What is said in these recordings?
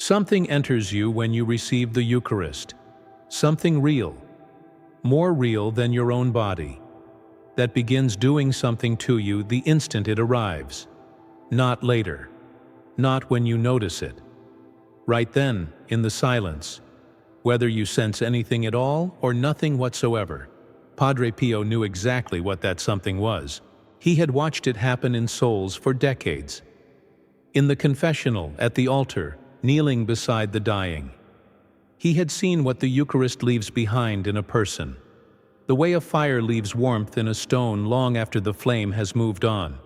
Something enters you when you receive the Eucharist. Something real, more real than your own body, that begins doing something to you the instant it arrives. Not later, not when you notice it. Right then, in the silence, whether you sense anything at all or nothing whatsoever. Padre Pio knew exactly what that something was. He had watched it happen in souls for decades. In the confessional, at the altar, kneeling beside the dying. He had seen what the Eucharist leaves behind in a person, the way a fire leaves warmth in a stone long after the flame has moved on.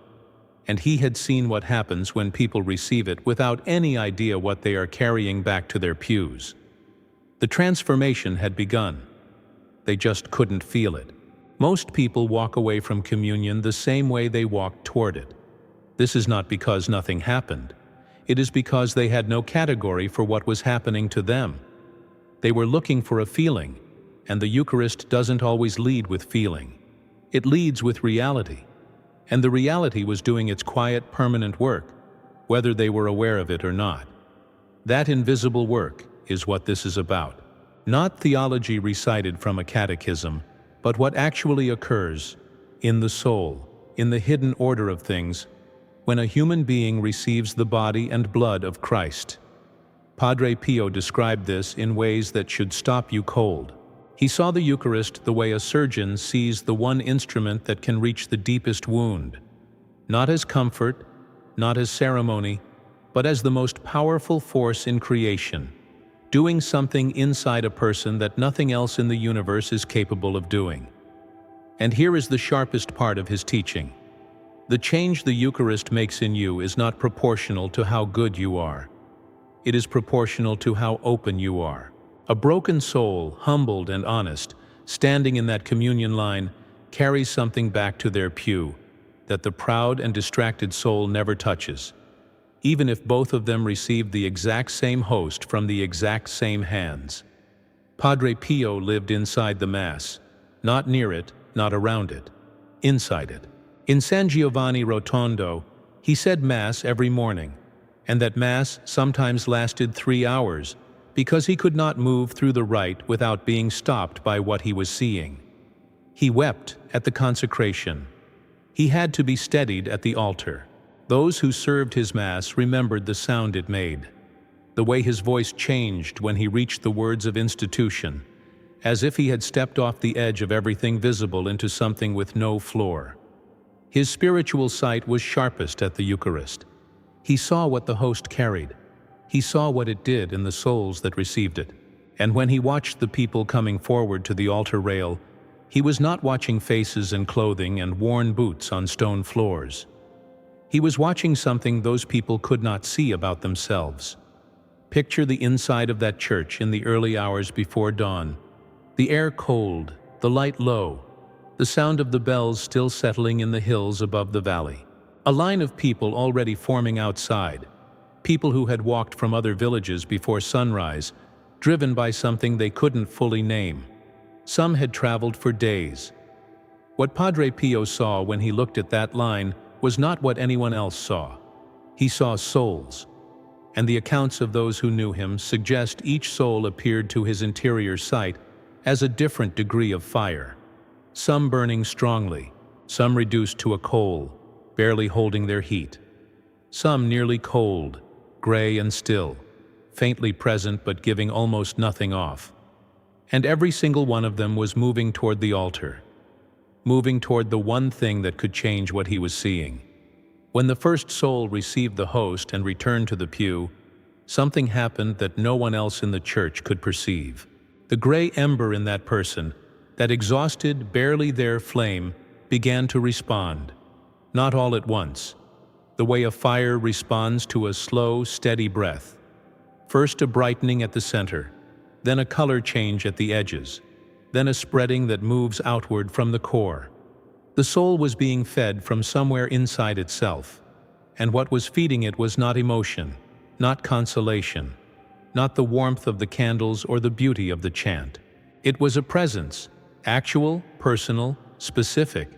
And he had seen what happens when people receive it without any idea what they are carrying back to their pews. The transformation had begun. They just couldn't feel it. Most people walk away from communion the same way they walked toward it. This is not because nothing happened. It is because they had no category for what was happening to them. They were looking for a feeling, and the Eucharist doesn't always lead with feeling. It leads with reality. And the reality was doing its quiet, permanent work, whether they were aware of it or not. That invisible work is what this is about. Not theology recited from a catechism, but what actually occurs in the soul, in the hidden order of things, when a human being receives the body and blood of Christ. Padre Pio described this in ways that should stop you cold. He saw the Eucharist the way a surgeon sees the one instrument that can reach the deepest wound, not as comfort, not as ceremony, but as the most powerful force in creation, doing something inside a person that nothing else in the universe is capable of doing. And here is the sharpest part of his teaching. The change the Eucharist makes in you is not proportional to how good you are. It is proportional to how open you are. A broken soul, humbled and honest, standing in that communion line, carries something back to their pew that the proud and distracted soul never touches, even if both of them received the exact same host from the exact same hands. Padre Pio lived inside the Mass, not near it, not around it, inside it. In San Giovanni Rotondo, he said Mass every morning, and that Mass sometimes lasted 3 hours because he could not move through the rite without being stopped by what he was seeing. He wept at the consecration. He had to be steadied at the altar. Those who served his Mass remembered the sound it made, the way his voice changed when he reached the words of institution, as if he had stepped off the edge of everything visible into something with no floor. His spiritual sight was sharpest at the Eucharist. He saw what the host carried. He saw what it did in the souls that received it. And when he watched the people coming forward to the altar rail, he was not watching faces and clothing and worn boots on stone floors. He was watching something those people could not see about themselves. Picture the inside of that church in the early hours before dawn. The air cold, the light low, the sound of the bells still settling in the hills above the valley. A line of people already forming outside, people who had walked from other villages before sunrise, driven by something they couldn't fully name. Some had traveled for days. What Padre Pio saw when he looked at that line was not what anyone else saw. He saw souls, and the accounts of those who knew him suggest each soul appeared to his interior sight as a different degree of fire. Some burning strongly, some reduced to a coal, barely holding their heat. Some nearly cold, gray and still, faintly present but giving almost nothing off. And every single one of them was moving toward the altar, moving toward the one thing that could change what he was seeing. When the first soul received the host and returned to the pew, something happened that no one else in the church could perceive. The gray ember in that person, that exhausted, barely there flame, began to respond, not all at once, the way a fire responds to a slow, steady breath. First a brightening at the center, then a color change at the edges, then a spreading that moves outward from the core. The soul was being fed from somewhere inside itself, and what was feeding it was not emotion, not consolation, not the warmth of the candles or the beauty of the chant. It was a presence, actual, personal, specific,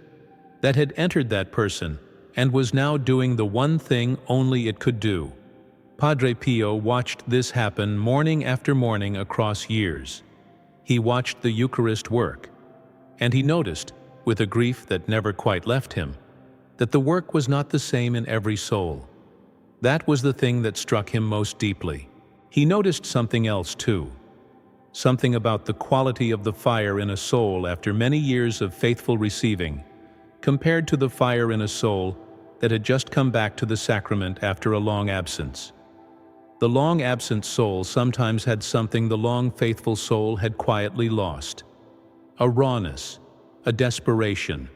that had entered that person and was now doing the one thing only it could do, Padre Pio watched this happen morning after morning across years. He watched the Eucharist work, and he noticed, with a grief that never quite left him, that the work was not the same in every soul. That was the thing that struck him most deeply. He noticed something else too. Something about the quality of the fire in a soul after many years of faithful receiving, compared to the fire in a soul that had just come back to the sacrament after a long absence. The long absent soul sometimes had something the long faithful soul had quietly lost. A rawness, a desperation,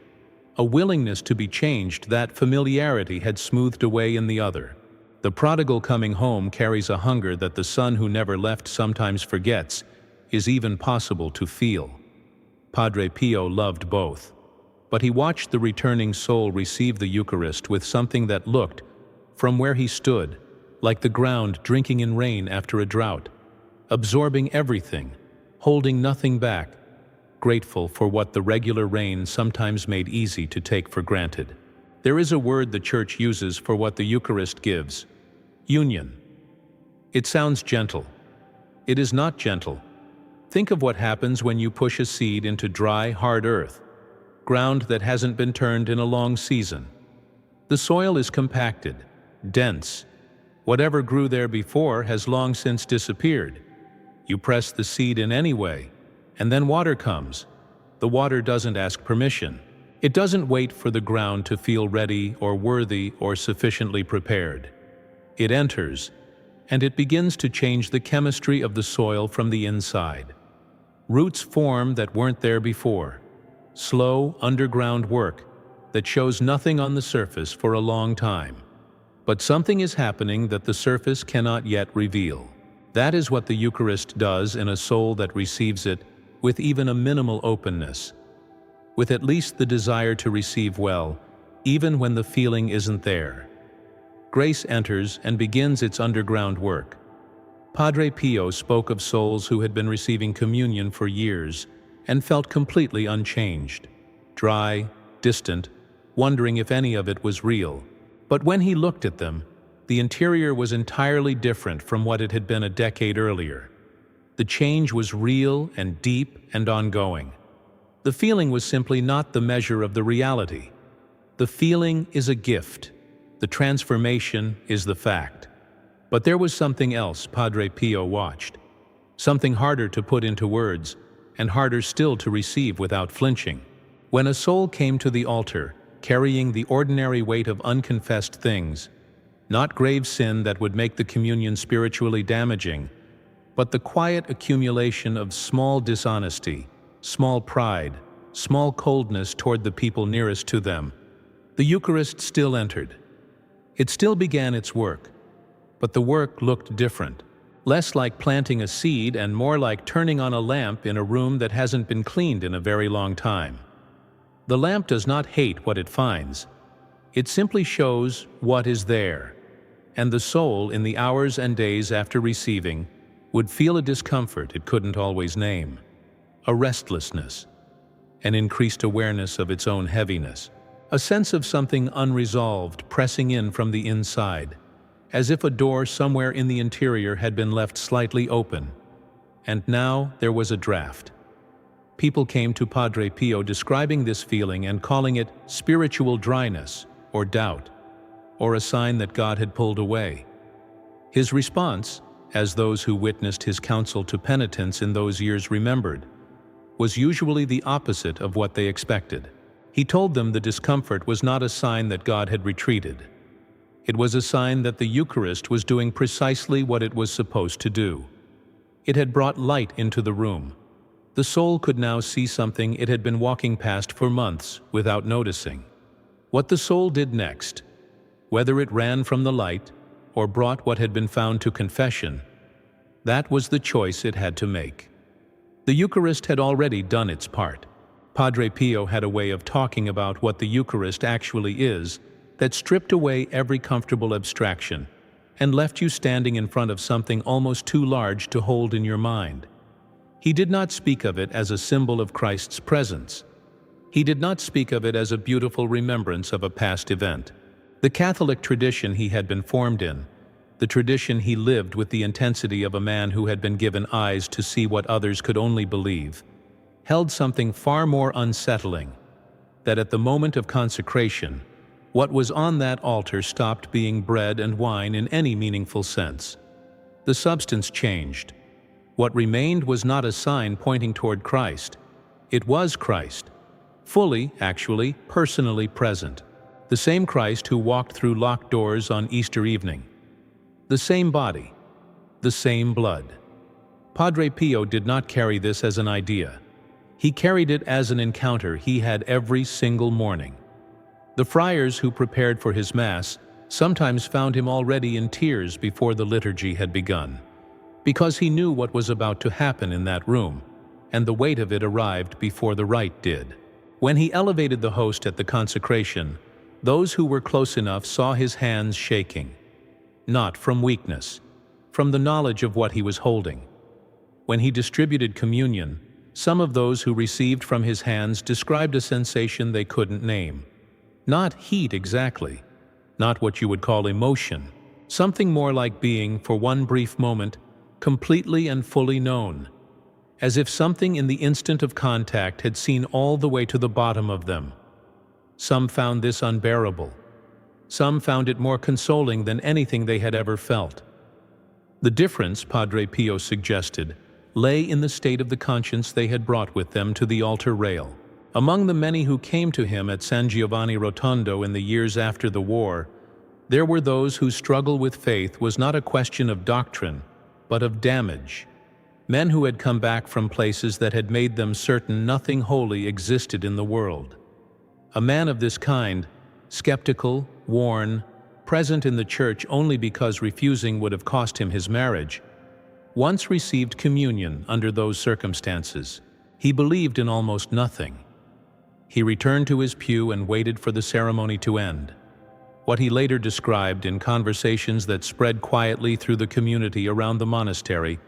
a willingness to be changed that familiarity had smoothed away in the other. The prodigal coming home carries a hunger that the son who never left sometimes forgets is even possible to feel. Padre Pio loved both, but he watched the returning soul receive the Eucharist with something that looked, from where he stood, like the ground drinking in rain after a drought, absorbing everything, holding nothing back, grateful for what the regular rain sometimes made easy to take for granted. There is a word the Church uses for what the Eucharist gives: union. It sounds gentle. It is not gentle. Think of what happens when you push a seed into dry, hard earth, ground that hasn't been turned in a long season. The soil is compacted, dense. Whatever grew there before has long since disappeared. You press the seed in anyway, and then water comes. The water doesn't ask permission. It doesn't wait for the ground to feel ready or worthy or sufficiently prepared. It enters, and it begins to change the chemistry of the soil from the inside. Roots form that weren't there before. Slow, underground work that shows nothing on the surface for a long time. But something is happening that the surface cannot yet reveal. That is what the Eucharist does in a soul that receives it with even a minimal openness, with at least the desire to receive well, even when the feeling isn't there. Grace enters and begins its underground work. Padre Pio spoke of souls who had been receiving communion for years and felt completely unchanged, dry, distant, wondering if any of it was real. But when he looked at them, the interior was entirely different from what it had been a decade earlier. The change was real and deep and ongoing. The feeling was simply not the measure of the reality. The feeling is a gift. The transformation is the fact. But there was something else Padre Pio watched. Something harder to put into words, and harder still to receive without flinching. When a soul came to the altar, carrying the ordinary weight of unconfessed things, not grave sin that would make the communion spiritually damaging, but the quiet accumulation of small dishonesty, small pride, small coldness toward the people nearest to them, the Eucharist still entered. It still began its work, but the work looked different, less like planting a seed and more like turning on a lamp in a room that hasn't been cleaned in a very long time. The lamp does not hate what it finds. It simply shows what is there, and the soul, in the hours and days after receiving, would feel a discomfort it couldn't always name, a restlessness, an increased awareness of its own heaviness, a sense of something unresolved pressing in from the inside, as if a door somewhere in the interior had been left slightly open, and now there was a draft. People came to Padre Pio describing this feeling and calling it spiritual dryness or doubt, or a sign that God had pulled away. His response, as those who witnessed his counsel to penitents in those years remembered, was usually the opposite of what they expected. He told them the discomfort was not a sign that God had retreated. It was a sign that the Eucharist was doing precisely what it was supposed to do. It had brought light into the room. The soul could now see something it had been walking past for months without noticing. What the soul did next, whether it ran from the light or brought what had been found to confession, that was the choice it had to make. The Eucharist had already done its part. Padre Pio had a way of talking about what the Eucharist actually is that stripped away every comfortable abstraction and left you standing in front of something almost too large to hold in your mind. He did not speak of it as a symbol of Christ's presence. He did not speak of it as a beautiful remembrance of a past event. The Catholic tradition he had been formed in the tradition he lived with the intensity of a man who had been given eyes to see what others could only believe, held something far more unsettling, that at the moment of consecration, what was on that altar stopped being bread and wine in any meaningful sense. The substance changed. What remained was not a sign pointing toward Christ. It was Christ, fully, actually, personally present. The same Christ who walked through locked doors on Easter evening. The same body, the same blood. Padre Pio did not carry this as an idea. He carried it as an encounter he had every single morning. The friars who prepared for his Mass sometimes found him already in tears before the liturgy had begun, because he knew what was about to happen in that room, and the weight of it arrived before the rite did. When he elevated the host at the consecration, those who were close enough saw his hands shaking, not from weakness, from the knowledge of what he was holding. When he distributed communion, some of those who received from his hands described a sensation they couldn't name. Not heat exactly, not what you would call emotion, something more like being, for one brief moment, completely and fully known, as if something in the instant of contact had seen all the way to the bottom of them. Some found this unbearable. Some found it more consoling than anything they had ever felt. The difference, Padre Pio suggested, lay in the state of the conscience they had brought with them to the altar rail. Among the many who came to him at San Giovanni Rotondo in the years after the war, there were those whose struggle with faith was not a question of doctrine, but of damage. Men who had come back from places that had made them certain nothing holy existed in the world. A man of this kind, skeptical, worn, present in the church only because refusing would have cost him his marriage, once received communion under those circumstances. He believed in almost nothing. He returned to his pew and waited for the ceremony to end. What he later described in conversations that spread quietly through the community around the monastery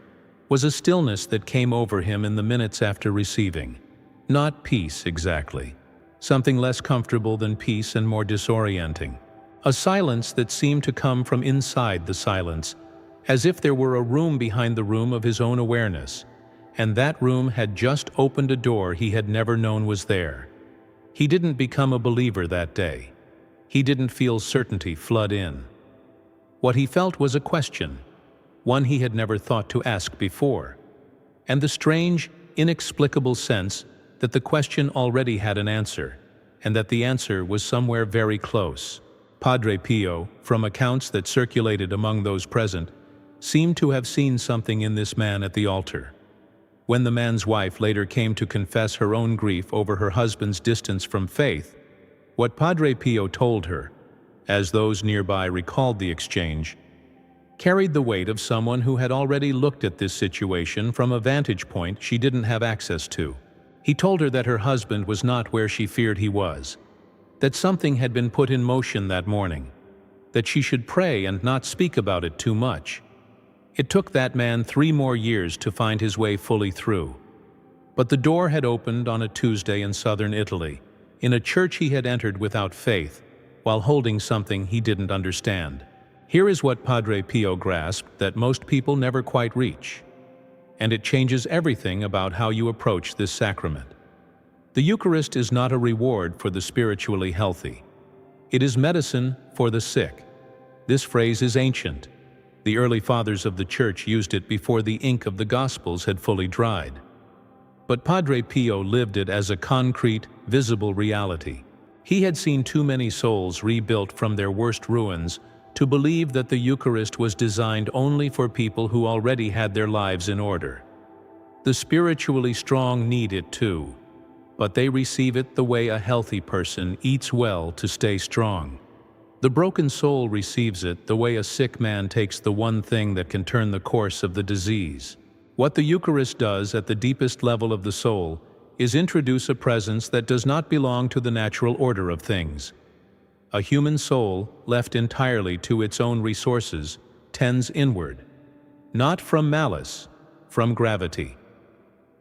was a stillness that came over him in the minutes after receiving. Not peace exactly. Something less comfortable than peace and more disorienting. A silence that seemed to come from inside the silence, as if there were a room behind the room of his own awareness, and that room had just opened a door he had never known was there. He didn't become a believer that day. He didn't feel certainty flood in. What he felt was a question, one he had never thought to ask before, and the strange, inexplicable sense that the question already had an answer, and that the answer was somewhere very close. Padre Pio, from accounts that circulated among those present, seemed to have seen something in this man at the altar. When the man's wife later came to confess her own grief over her husband's distance from faith, what Padre Pio told her, as those nearby recalled the exchange, carried the weight of someone who had already looked at this situation from a vantage point she didn't have access to. He told her that her husband was not where she feared he was, that something had been put in motion that morning, that she should pray and not speak about it too much. It took that man 3 more years to find his way fully through. But the door had opened on a Tuesday in southern Italy, in a church he had entered without faith, while holding something he didn't understand. Here is what Padre Pio grasped that most people never quite reach, and it changes everything about how you approach this sacrament. The Eucharist is not a reward for the spiritually healthy. It is medicine for the sick. This phrase is ancient. The early fathers of the Church used it before the ink of the Gospels had fully dried. But Padre Pio lived it as a concrete, visible reality. He had seen too many souls rebuilt from their worst ruins to believe that the Eucharist was designed only for people who already had their lives in order. The spiritually strong need it too, but they receive it the way a healthy person eats well to stay strong. The broken soul receives it the way a sick man takes the one thing that can turn the course of the disease. What the Eucharist does at the deepest level of the soul is introduce a presence that does not belong to the natural order of things. A human soul, left entirely to its own resources, tends inward, not from malice, from gravity.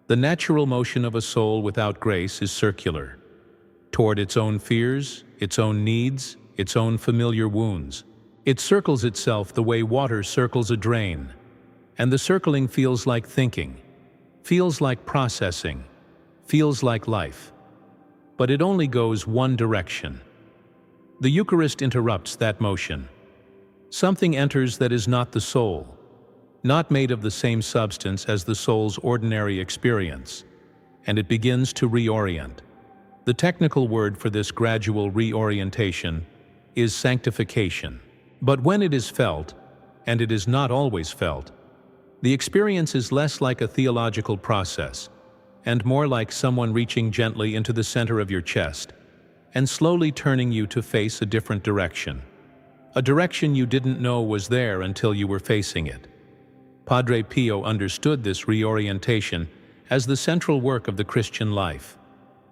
The natural motion of a soul without grace is circular, toward its own fears, its own needs, its own familiar wounds. It circles itself the way water circles a drain, and the circling feels like thinking, feels like processing, feels like life. But it only goes one direction. The Eucharist interrupts that motion. Something enters that is not the soul, not made of the same substance as the soul's ordinary experience, and it begins to reorient. The technical word for this gradual reorientation is sanctification. But when it is felt, and it is not always felt, the experience is less like a theological process and more like someone reaching gently into the center of your chest and slowly turning you to face a different direction, a direction you didn't know was there until you were facing it. Padre Pio understood this reorientation as the central work of the Christian life,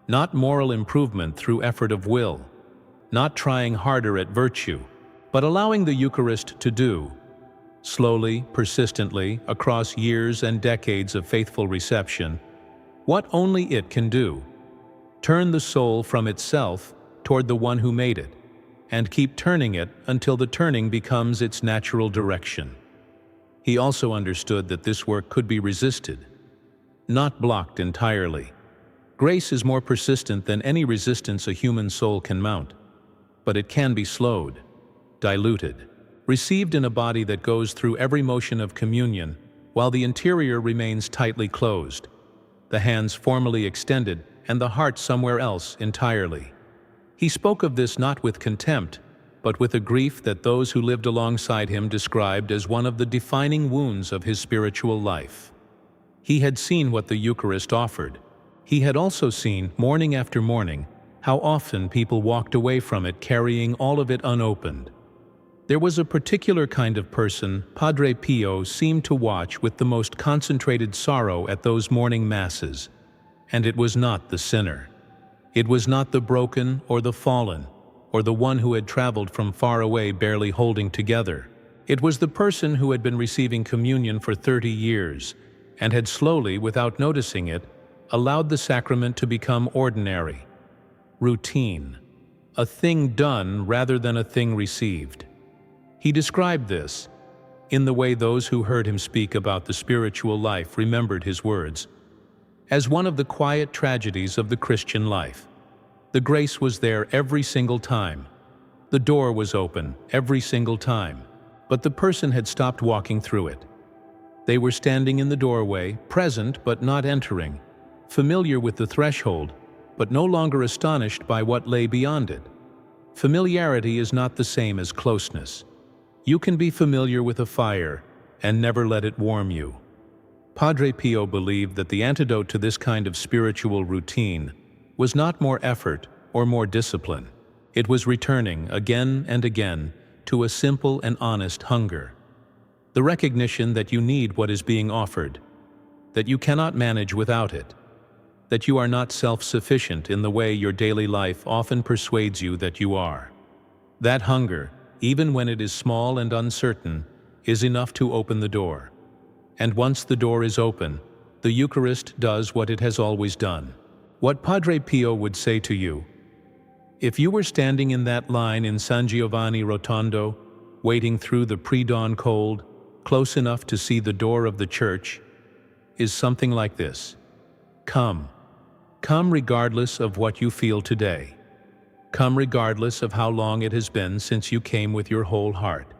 not moral improvement through effort of will, not trying harder at virtue, but allowing the Eucharist to do, slowly, persistently, across years and decades of faithful reception, what only it can do: turn the soul from itself toward the one who made it, and keep turning it until the turning becomes its natural direction. He also understood that this work could be resisted, not blocked entirely. Grace is more persistent than any resistance a human soul can mount, but it can be slowed, diluted, received in a body that goes through every motion of communion while the interior remains tightly closed, the hands formally extended and the heart somewhere else entirely. He spoke of this not with contempt, but with a grief that those who lived alongside him described as one of the defining wounds of his spiritual life. He had seen what the Eucharist offered. He had also seen, morning after morning, how often people walked away from it carrying all of it unopened. There was a particular kind of person Padre Pio seemed to watch with the most concentrated sorrow at those morning masses, and it was not the sinner. It was not the broken or the fallen, or the one who had traveled from far away barely holding together. It was the person who had been receiving communion for 30 years and had slowly, without noticing it, allowed the sacrament to become ordinary, routine, a thing done rather than a thing received. He described this in the way those who heard him speak about the spiritual life remembered his words, as one of the quiet tragedies of the Christian life. The grace was there every single time. The door was open every single time, but the person had stopped walking through it. They were standing in the doorway, present but not entering, familiar with the threshold, but no longer astonished by what lay beyond it. Familiarity is not the same as closeness. You can be familiar with a fire and never let it warm you. Padre Pio believed that the antidote to this kind of spiritual routine was not more effort or more discipline. It was returning again and again to a simple and honest hunger. The recognition that you need what is being offered, that you cannot manage without it, that you are not self-sufficient in the way your daily life often persuades you that you are. That hunger, even when it is small and uncertain, is enough to open the door. And once the door is open, the Eucharist does what it has always done. What Padre Pio would say to you: if you were standing in that line in San Giovanni Rotondo, waiting through the pre-dawn cold, close enough to see the door of the church, is something like this: come. Come regardless of what you feel today. Come regardless of how long it has been since you came with your whole heart.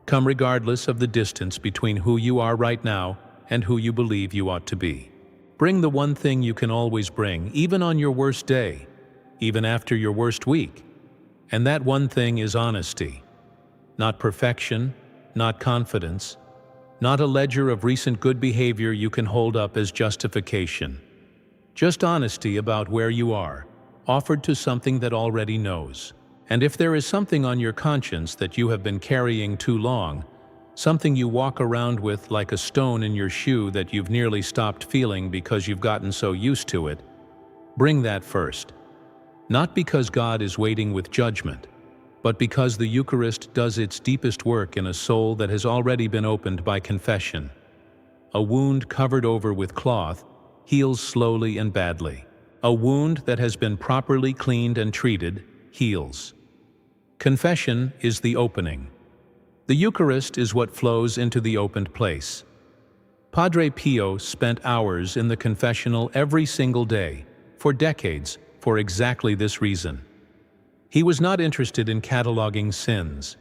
Come regardless of the distance between who you are right now and who you believe you ought to be. Bring the one thing you can always bring, even on your worst day, even after your worst week. And that one thing is honesty. Not perfection, not confidence, not a ledger of recent good behavior you can hold up as justification. Just honesty about where you are, offered to something that already knows. And if there is something on your conscience that you have been carrying too long, something you walk around with like a stone in your shoe that you've nearly stopped feeling because you've gotten so used to it, bring that first. Not because God is waiting with judgment, but because the Eucharist does its deepest work in a soul that has already been opened by confession. A wound covered over with cloth heals slowly and badly. A wound that has been properly cleaned and treated heals. Confession is the opening, The Eucharist is what flows into the opened place. Padre Pio spent hours in the confessional every single day, for decades, for exactly this reason. He was not interested in cataloging sins.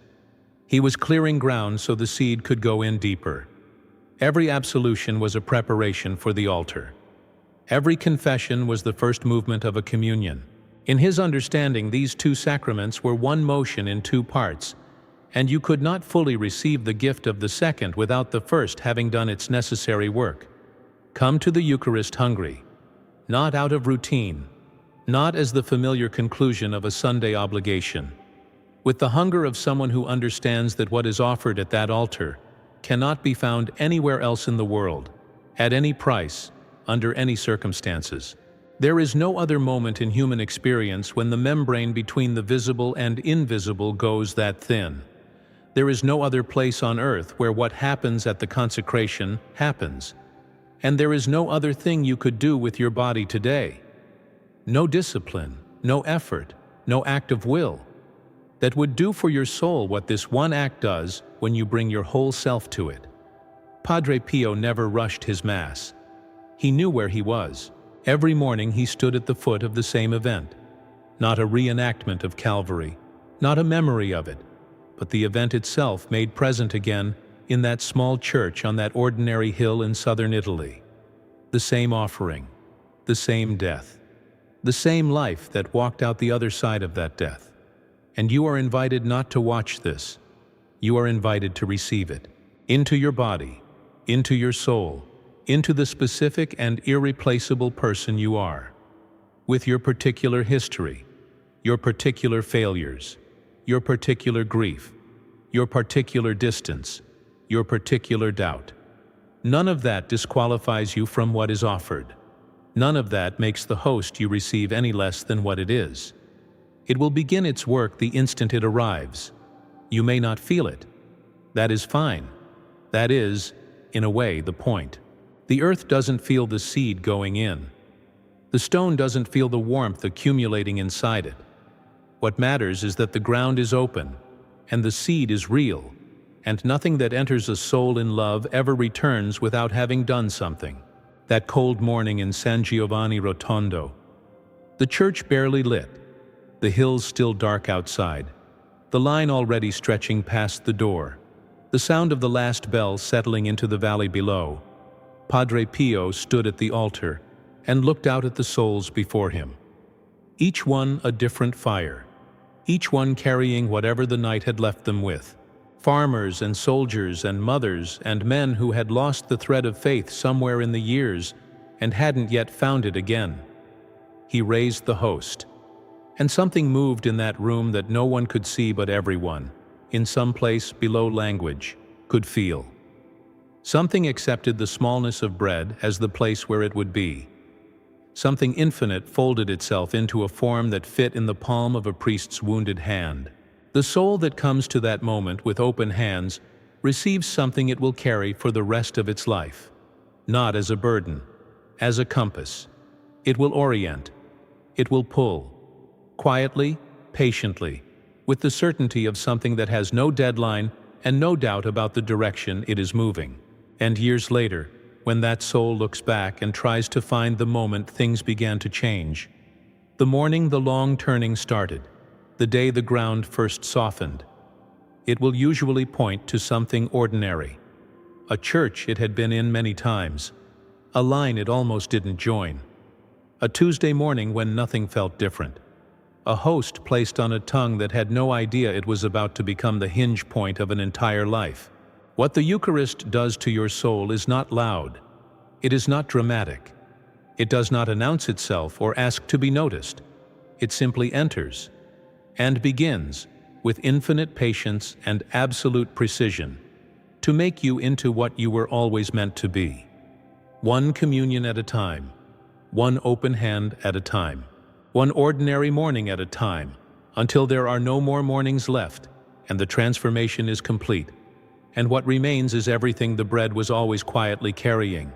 He was clearing ground so the seed could go in deeper. Every absolution was a preparation for the altar. Every confession was the first movement of a communion. In his understanding, these two sacraments were one motion in two parts, and you could not fully receive the gift of the second without the first having done its necessary work. Come to the Eucharist hungry, not out of routine, not as the familiar conclusion of a Sunday obligation, with the hunger of someone who understands that what is offered at that altar cannot be found anywhere else in the world, at any price, under any circumstances. There is no other moment in human experience when the membrane between the visible and invisible goes that thin. There is no other place on earth where what happens at the consecration happens. And there is no other thing you could do with your body today. No discipline, no effort, no act of will, that would do for your soul what this one act does when you bring your whole self to it. Padre Pio never rushed his Mass. He knew where he was. Every morning he stood at the foot of the same event. Not a reenactment of Calvary, not a memory of it, but the event itself made present again in that small church on that ordinary hill in southern Italy. The same offering, the same death, the same life that walked out the other side of that death. And you are invited not to watch this. You are invited to receive it, into your body, into your soul, into the specific and irreplaceable person you are, with your particular history, your particular failures, your particular grief, your particular distance, your particular doubt. None of that disqualifies you from what is offered. None of that makes the host you receive any less than what it is. It will begin its work the instant it arrives. You may not feel it. That is fine. That is, in a way, the point. The earth doesn't feel the seed going in. The stone doesn't feel the warmth accumulating inside it. What matters is that the ground is open, and the seed is real, and nothing that enters a soul in love ever returns without having done something. That cold morning in San Giovanni Rotondo, the church barely lit, the hills still dark outside, the line already stretching past the door, the sound of the last bell settling into the valley below. Padre Pio stood at the altar and looked out at the souls before him. Each one a different fire, each one carrying whatever the night had left them with. Farmers and soldiers and mothers and men who had lost the thread of faith somewhere in the years and hadn't yet found it again. He raised the host, and something moved in that room that no one could see but everyone, in some place below language, could feel. Something accepted the smallness of bread as the place where it would be. Something infinite folded itself into a form that fit in the palm of a priest's wounded hand. The soul that comes to that moment with open hands receives something it will carry for the rest of its life. Not as a burden, as a compass. It will orient. It will pull. Quietly, patiently, with the certainty of something that has no deadline and no doubt about the direction it is moving. And years later, when that soul looks back and tries to find the moment things began to change, the morning the long turning started, the day the ground first softened, it will usually point to something ordinary. A church it had been in many times, a line it almost didn't join, a Tuesday morning when nothing felt different, a host placed on a tongue that had no idea it was about to become the hinge point of an entire life. What the Eucharist does to your soul is not loud. It is not dramatic. It does not announce itself or ask to be noticed. It simply enters and begins, with infinite patience and absolute precision, to make you into what you were always meant to be. One communion at a time, one open hand at a time, one ordinary morning at a time, until there are no more mornings left, and the transformation is complete. And what remains is everything the bread was always quietly carrying.